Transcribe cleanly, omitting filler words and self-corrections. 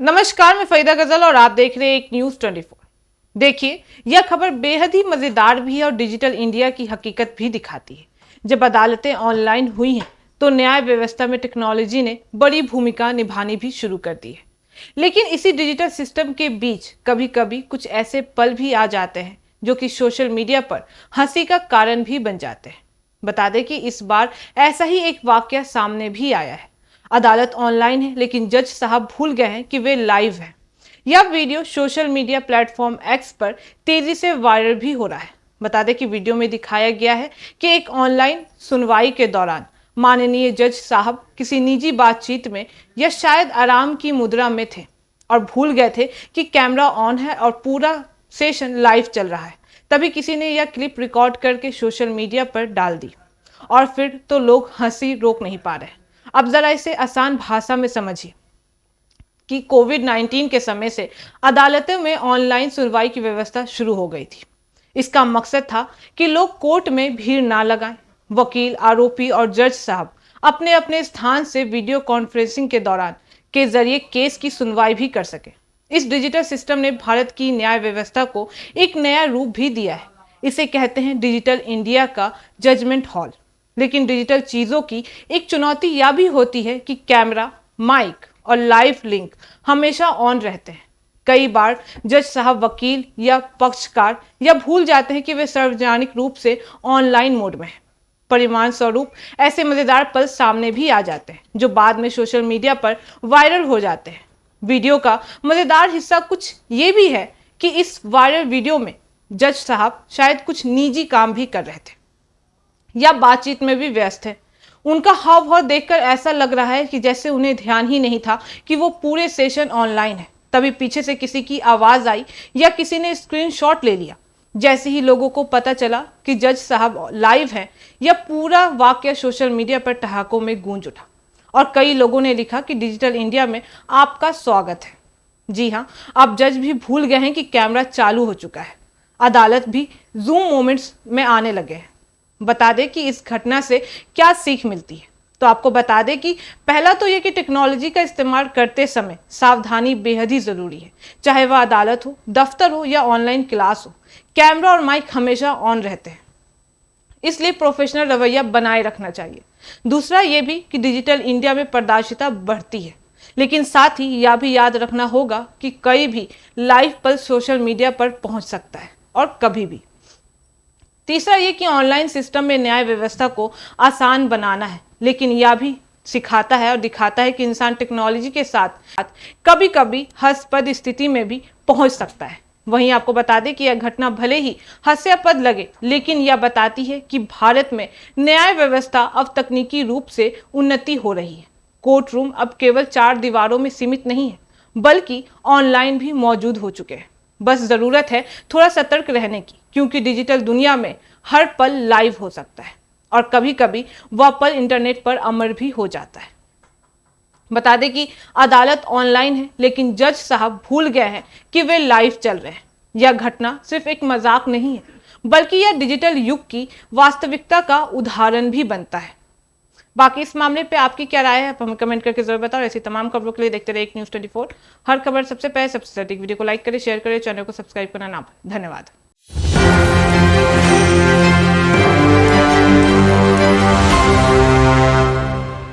नमस्कार, मैं फरीदा गजल और आप देख रहे हैं एक न्यूज 24। देखिए, यह खबर बेहद ही मजेदार भी है और डिजिटल इंडिया की हकीकत भी दिखाती है। जब अदालतें ऑनलाइन हुई हैं तो न्याय व्यवस्था में टेक्नोलॉजी ने बड़ी भूमिका निभानी भी शुरू कर दी है। लेकिन इसी डिजिटल सिस्टम के बीच कभी कभी कुछ ऐसे पल भी आ जाते हैं जो कि सोशल मीडिया पर हंसी का कारण भी बन जाते हैं। बता दें कि इस बार ऐसा ही एक वाकया सामने भी आया है। अदालत ऑनलाइन है लेकिन जज साहब भूल गए हैं कि वे लाइव हैं। यह video social media platform x पर तेजी से वायरल भी हो रहा है। बता दें कि वीडियो में दिखाया गया है कि एक ऑनलाइन सुनवाई के दौरान माननीय जज साहब किसी निजी बातचीत में या शायद आराम की मुद्रा में थे और भूल गए थे कि कैमरा ऑन है और पूरा सेशन लाइव चल रहा है। तभी किसी ने यह क्लिप रिकॉर्ड करके सोशल मीडिया पर डाल दी और फिर तो लोग हंसी रोक नहीं पा रहे। अब जरा इसे आसान भाषा में समझिए कि कोविड-19 के समय से अदालतों में ऑनलाइन सुनवाई की व्यवस्था शुरू हो गई थी। इसका मकसद था कि लोग कोर्ट में भीड़ ना लगाएं। वकील, आरोपी और जज साहब अपने अपने स्थान से वीडियो कॉन्फ्रेंसिंग के दौरान के जरिए केस की सुनवाई भी कर सके। इस डिजिटल सिस्टम ने भारत की न्याय व्यवस्था को एक नया रूप भी दिया है। इसे कहते हैं डिजिटल इंडिया का जजमेंट हॉल। लेकिन डिजिटल चीजों की एक चुनौती यह भी होती है कि कैमरा, माइक और लाइव लिंक हमेशा ऑन रहते हैं। कई बार जज साहब वकील या पक्षकार या भूल जाते हैं कि वे सार्वजनिक रूप से ऑनलाइन मोड में हैं। परिणाम स्वरूप ऐसे मजेदार पल सामने भी आ जाते हैं जो बाद में सोशल मीडिया पर वायरल हो जाते हैं। वीडियो का मजेदार हिस्सा कुछ ये भी है कि इस वायरल वीडियो में जज साहब शायद कुछ निजी काम भी कर रहे थे या बातचीत में भी व्यस्त है। उनका हाव भाव देखकर ऐसा लग रहा है कि जैसे उन्हें ध्यान ही नहीं था कि वो पूरे सेशन ऑनलाइन है। तभी पीछे से किसी की आवाज आई या किसी ने स्क्रीनशॉट ले लिया। जैसे ही लोगों को पता चला कि जज साहब लाइव हैं, यह पूरा वाकया सोशल मीडिया पर ठहाकों में गूंज उठा और कई लोगों ने लिखा कि डिजिटल इंडिया में आपका स्वागत है। जी हाँ, अब जज भी भूल गए हैं कि कैमरा चालू हो चुका है। अदालत भी जूम मोमेंट्स में आने लगे हैं। बता दें कि इस घटना से क्या सीख मिलती है। तो आपको बता दें कि पहला तो ये कि टेक्नोलॉजी का इस्तेमाल करते समय सावधानी बेहद ही जरूरी है। चाहे वह अदालत हो, दफ्तर हो या ऑनलाइन क्लास हो, कैमरा और माइक हमेशा ऑन रहते हैं, इसलिए प्रोफेशनल रवैया बनाए रखना चाहिए। दूसरा ये भी कि डिजिटल इंडिया में पारदर्शिता बढ़ती है, लेकिन साथ ही यह भी याद रखना होगा कि कई भी लाइव पल सोशल मीडिया पर पहुंच सकता है और कभी भी। तीसरा ये कि ऑनलाइन सिस्टम में न्याय व्यवस्था को आसान बनाना है, लेकिन यह भी सिखाता है और दिखाता है कि इंसान टेक्नोलॉजी के साथ कभी कभी हास्यास्पद स्थिति में भी पहुंच सकता है। वहीं आपको बता दें कि यह घटना भले ही हास्यास्पद लगे, लेकिन यह बताती है कि भारत में न्याय व्यवस्था अब तकनीकी रूप से उन्नति हो रही है। कोर्ट रूम अब केवल 4 दीवारों में सीमित नहीं है, बल्कि ऑनलाइन भी मौजूद हो चुके हैं। बस जरूरत है थोड़ा सतर्क रहने की, क्योंकि डिजिटल दुनिया में हर पल लाइव हो सकता है और कभी कभी वह पल इंटरनेट पर अमर भी हो जाता है। बता दें कि अदालत ऑनलाइन है लेकिन जज साहब भूल गए हैं कि वे लाइव चल रहे हैं। यह घटना सिर्फ एक मजाक नहीं है, बल्कि यह डिजिटल युग की वास्तविकता का उदाहरण भी बनता है। बाकी इस मामले पे आपकी क्या राय है, आप हमें कमेंट करके जरूर बताओ। ऐसी तमाम खबरों के लिए देखते रहिए एक न्यूज़ 24। हर खबर सबसे पहले सबसे सटीक। वीडियो को लाइक करें, शेयर करें, चैनल को सब्सक्राइब करना ना भूलें। धन्यवाद।